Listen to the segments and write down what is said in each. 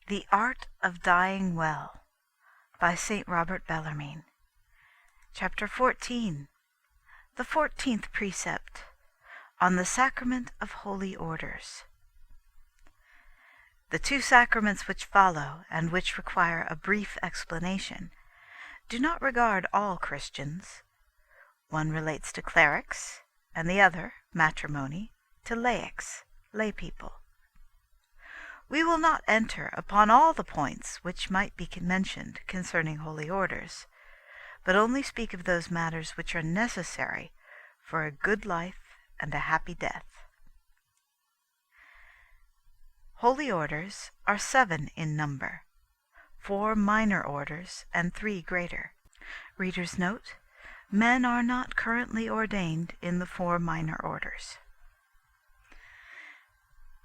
The Art of Dying Well by St. Robert Bellarmine. Chapter 14. The 14th precept, on the Sacrament of Holy Orders. The two sacraments which follow, and which require a brief explanation, do not regard all Christians. One relates to clerics, and the other, matrimony, to laics, lay people. We will not enter upon all the points which might be mentioned concerning holy orders, but only speak of those matters which are necessary for a good life and a happy death. Holy orders are 7 in number, 4 minor orders and 3 greater. Reader's note: men are not currently ordained in the 4 minor orders.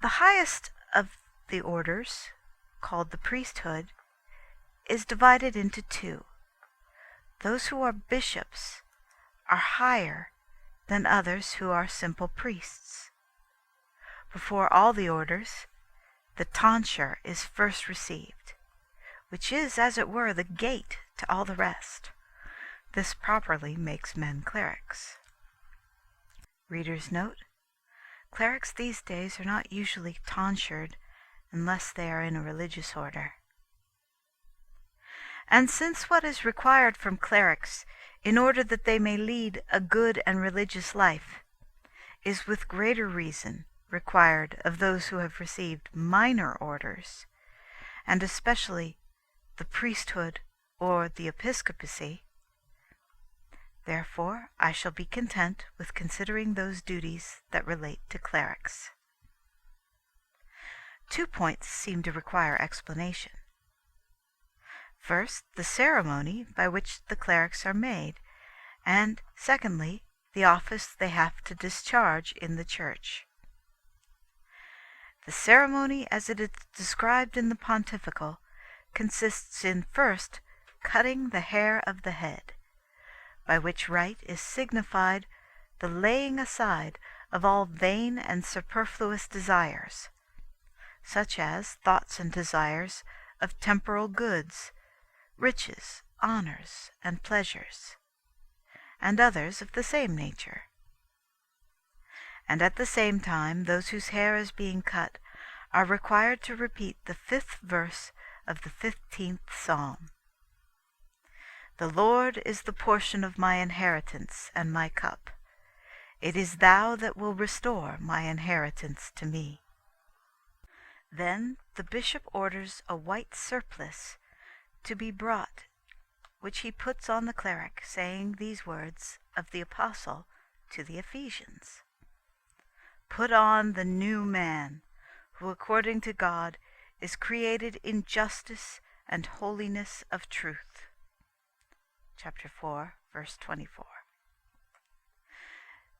The highest of the orders, called the priesthood, is divided into 2. Those who are bishops are higher than others who are simple priests. Before all the orders, the tonsure is first received, which is, as it were, the gate to all the rest. This properly makes men clerics. Reader's note: clerics these days are not usually tonsured unless they are in a religious order. And since what is required from clerics, in order that they may lead a good and religious life, is with greater reason required of those who have received minor orders, and especially the priesthood or the episcopacy, therefore I shall be content with considering those duties that relate to clerics. 2 points seem to require explanation. First, the ceremony by which the clerics are made, and, secondly, the office they have to discharge in the Church. The ceremony as it is described in the Pontifical consists in, first, cutting the hair of the head, by which rite is signified the laying aside of all vain and superfluous desires, such as thoughts and desires of temporal goods, riches, honors, and pleasures, and others of the same nature. And at the same time those whose hair is being cut are required to repeat the 5th verse of the 15th Psalm. The Lord is the portion of my inheritance and my cup. It is thou that will restore my inheritance to me. Then the bishop orders a white surplice to be brought, which he puts on the cleric, saying these words of the apostle to the Ephesians: "Put on the new man, who according to God is created in justice and holiness of truth." Chapter 4, verse 24.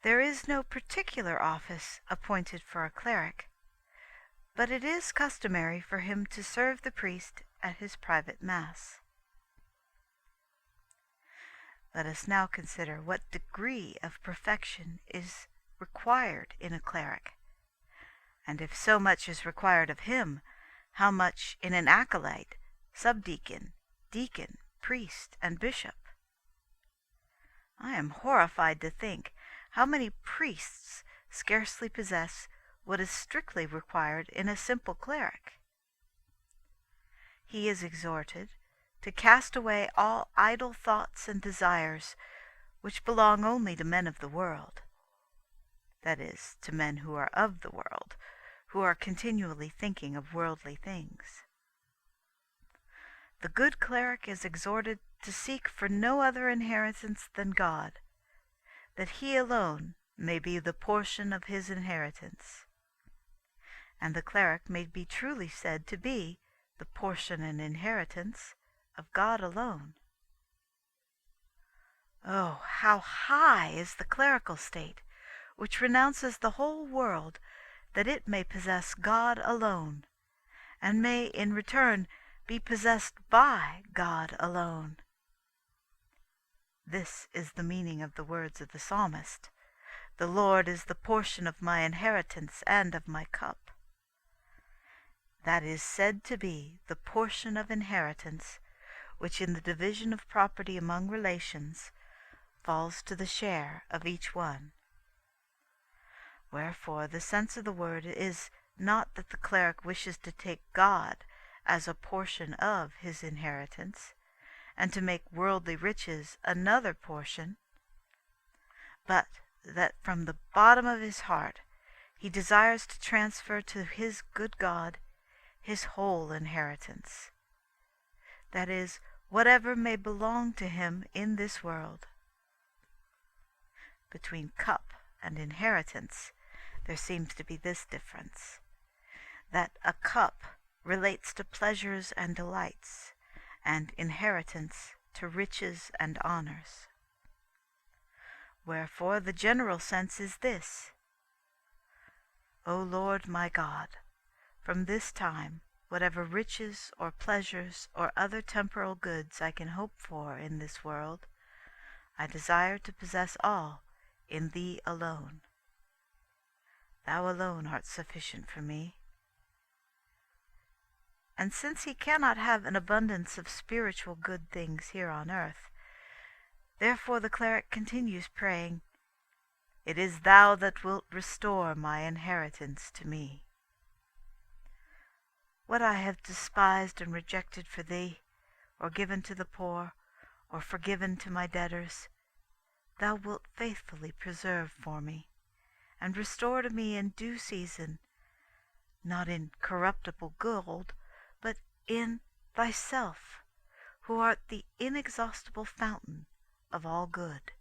There is no particular office appointed for a cleric, but it is customary for him to serve the priest at his private mass. Let us now consider what degree of perfection is required in a cleric, and if so much is required of him, how much in an acolyte, subdeacon, deacon, priest, and bishop. I am horrified to think how many priests scarcely possess what is strictly required in a simple cleric. He is exhorted to cast away all idle thoughts and desires which belong only to men of the world, that is, to men who are of the world, who are continually thinking of worldly things. The good cleric is exhorted to seek for no other inheritance than God, that he alone may be the portion of his inheritance, and the cleric may be truly said to be the portion and inheritance of God alone. Oh, how high is the clerical state, which renounces the whole world that it may possess God alone, and may in return be possessed by God alone. This is the meaning of the words of the psalmist: "The Lord is the portion of my inheritance and of my cup." That is said to be the portion of inheritance which in the division of property among relations falls to the share of each one. Wherefore the sense of the word is not that the cleric wishes to take God as a portion of his inheritance, and to make worldly riches another portion, but that from the bottom of his heart he desires to transfer to his good God his whole inheritance, that is, whatever may belong to him in this world. Between cup and inheritance there seems to be this difference, that a cup relates to pleasures and delights, and inheritance to riches and honors. Wherefore the general sense is this: O Lord my God, from this time, whatever riches or pleasures or other temporal goods I can hope for in this world, I desire to possess all in Thee alone. Thou alone art sufficient for me. And since he cannot have an abundance of spiritual good things here on earth, therefore the cleric continues praying, It is Thou that wilt restore my inheritance to me. What I have despised and rejected for Thee, or given to the poor, or forgiven to my debtors, Thou wilt faithfully preserve for me, and restore to me in due season, not in corruptible gold, but in Thyself, who art the inexhaustible fountain of all good.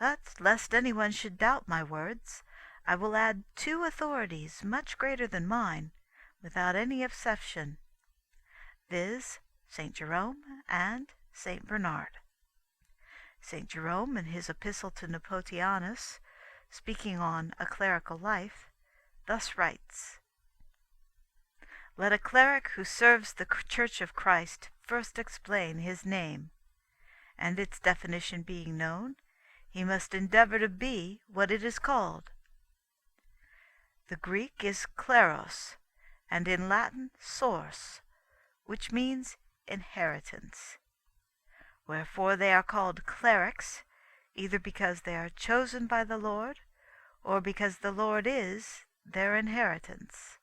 But lest anyone should doubt my words, I will add 2 authorities much greater than mine, without any exception, viz., St. Jerome and St. Bernard. St. Jerome, in his epistle to Nepotianus, speaking on a clerical life, thus writes, Let a cleric who serves the Church of Christ first explain his name, and its definition being known, he must endeavor to be what it is called. The Greek is kleros, and in Latin source, which means inheritance. Wherefore they are called clerics, either because they are chosen by the Lord, or because the Lord is their inheritance.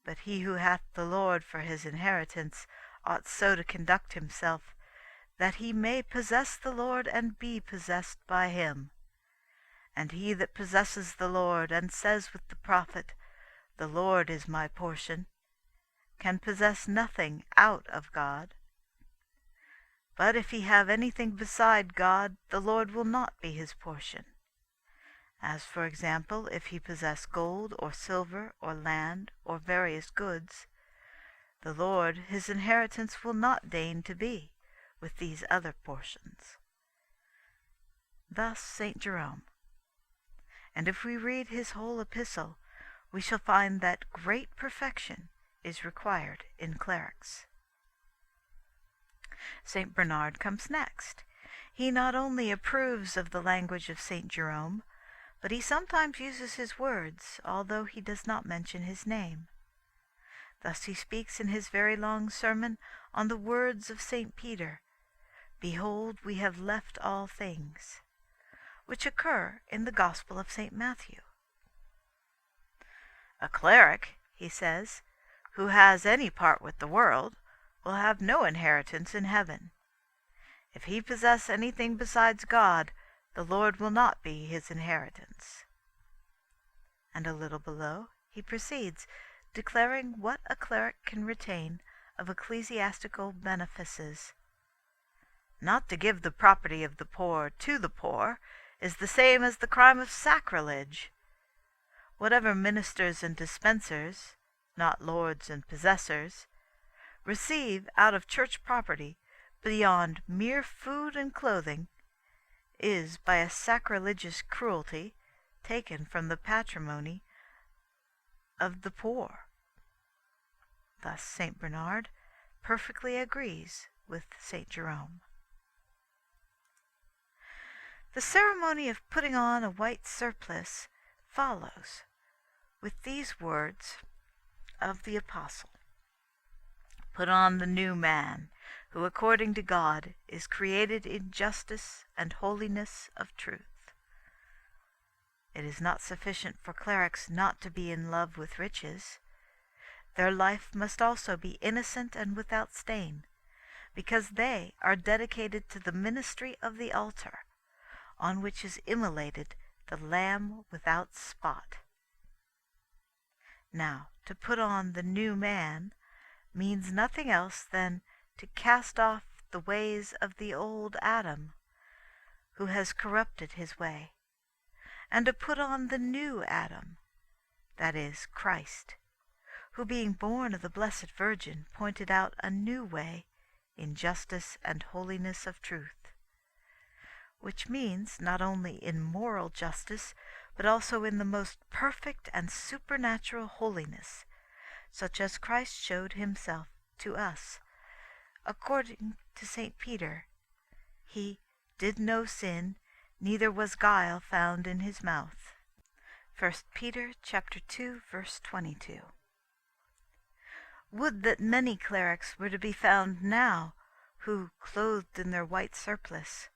But he who hath the Lord for his inheritance ought so to conduct himself that he may possess the Lord and be possessed by him. And he that possesses the Lord and says with the prophet, The Lord is my portion, can possess nothing out of God. But if he have anything beside God, the Lord will not be his portion. As, for example, if he possess gold or silver or land or various goods, the Lord his inheritance will not deign to be with these other portions. Thus St. Jerome. And if we read his whole epistle, we shall find that great perfection is required in clerics. St. Bernard comes next. He not only approves of the language of St. Jerome, but he sometimes uses his words, although he does not mention his name. Thus he speaks in his very long sermon on the words of St. Peter, Behold, we have left all things, which occur in the Gospel of St. Matthew. A cleric, he says, who has any part with the world, will have no inheritance in heaven. If he possess anything besides God, the Lord will not be his inheritance. And a little below he proceeds, declaring what a cleric can retain of ecclesiastical benefices. Not to give the property of the poor to the poor is the same as the crime of sacrilege. Whatever ministers and dispensers, not lords and possessors, receive out of church property beyond mere food and clothing is by a sacrilegious cruelty taken from the patrimony of the poor. Thus St. Bernard perfectly agrees with St. Jerome. The ceremony of putting on a white surplice follows, with these words of the Apostle, "Put on the new man, who according to God is created in justice and holiness of truth." It is not sufficient for clerics not to be in love with riches. Their life must also be innocent and without stain, because they are dedicated to the ministry of the altar, on which is immolated the Lamb without spot. Now, to put on the new man means nothing else than to cast off the ways of the old Adam, who has corrupted his way, and to put on the new Adam, that is, Christ, who being born of the Blessed Virgin pointed out a new way in justice and holiness of truth, which means not only in moral justice, but also in the most perfect and supernatural holiness, such as Christ showed himself to us. According to St. Peter, he did no sin, neither was guile found in his mouth. 1 Peter chapter 2, verse 22. Would that many clerics were to be found now, who, clothed in their white surplice,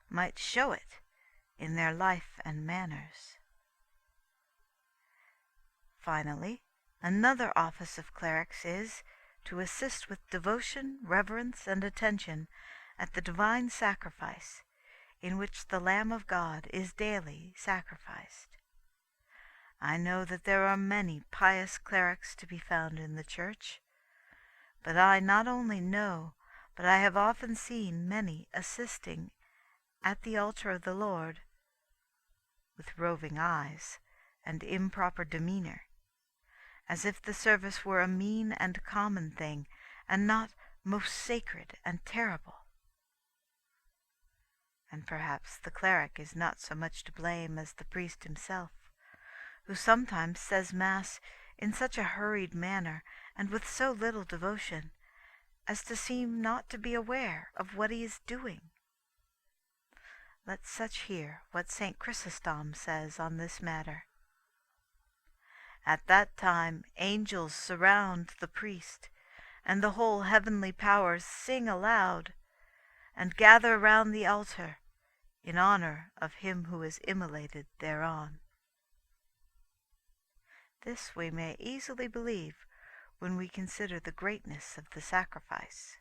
might show it in their life and manners. Finally, another office of clerics is to assist with devotion, reverence, and attention at the divine sacrifice, in which the Lamb of God is daily sacrificed. I know that there are many pious clerics to be found in the church, but I not only know, but I have often seen many assisting at the altar of the Lord with roving eyes and improper demeanor, as if the service were a mean and common thing, and not most sacred and terrible. And perhaps the cleric is not so much to blame as the priest himself, who sometimes says Mass in such a hurried manner and with so little devotion as to seem not to be aware of what he is doing. Let such hear what St. Chrysostom says on this matter. At that time angels surround the priest, and the whole heavenly powers sing aloud, and gather round the altar in honor of him who is immolated thereon. This we may easily believe when we consider the greatness of the sacrifice.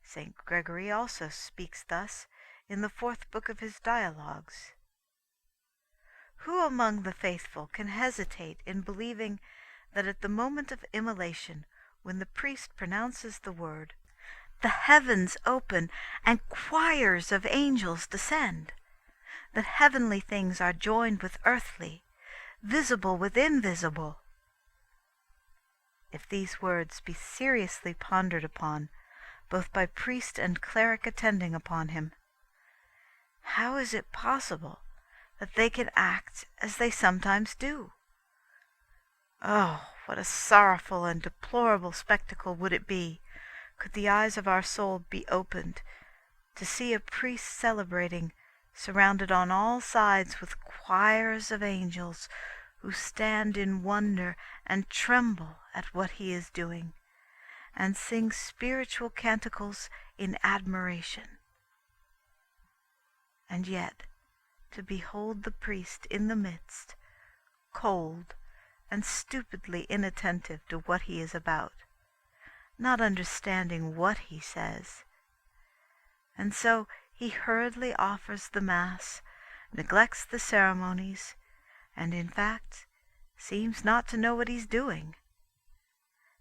St. Gregory also speaks thus in the 4th book of his Dialogues. Who among the faithful can hesitate in believing that at the moment of immolation, when the priest pronounces the word, the heavens open and choirs of angels descend, that heavenly things are joined with earthly, visible with invisible? If these words be seriously pondered upon, both by priest and cleric attending upon him, how is it possible that they can act as they sometimes do? Oh, what a sorrowful and deplorable spectacle would it be, could the eyes of our soul be opened, to see a priest celebrating, surrounded on all sides with choirs of angels, who stand in wonder and tremble at what he is doing, and sing spiritual canticles in admiration. And yet, to behold the priest in the midst, cold and stupidly inattentive to what he is about, not understanding what he says. And so he hurriedly offers the Mass, neglects the ceremonies, and in fact seems not to know what he's doing.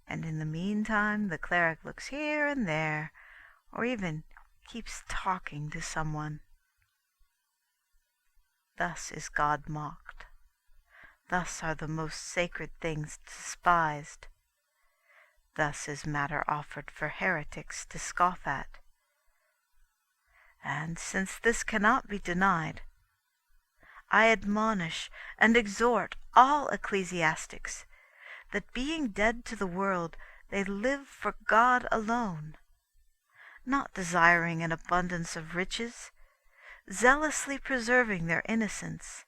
And in the meantime the cleric looks here and there, or even keeps talking to someone. Thus is God mocked. Thus are the most sacred things despised. Thus is matter offered for heretics to scoff at. And since this cannot be denied, I admonish and exhort all ecclesiastics that being dead to the world, they live for God alone, not desiring an abundance of riches, zealously preserving their innocence,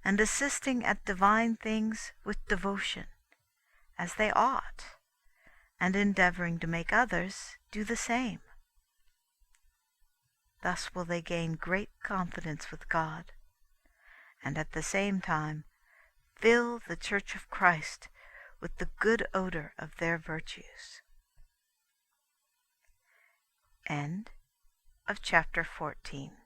and assisting at divine things with devotion, as they ought, and endeavoring to make others do the same. Thus will they gain great confidence with God, and at the same time fill the Church of Christ with the good odor of their virtues. End of chapter 14.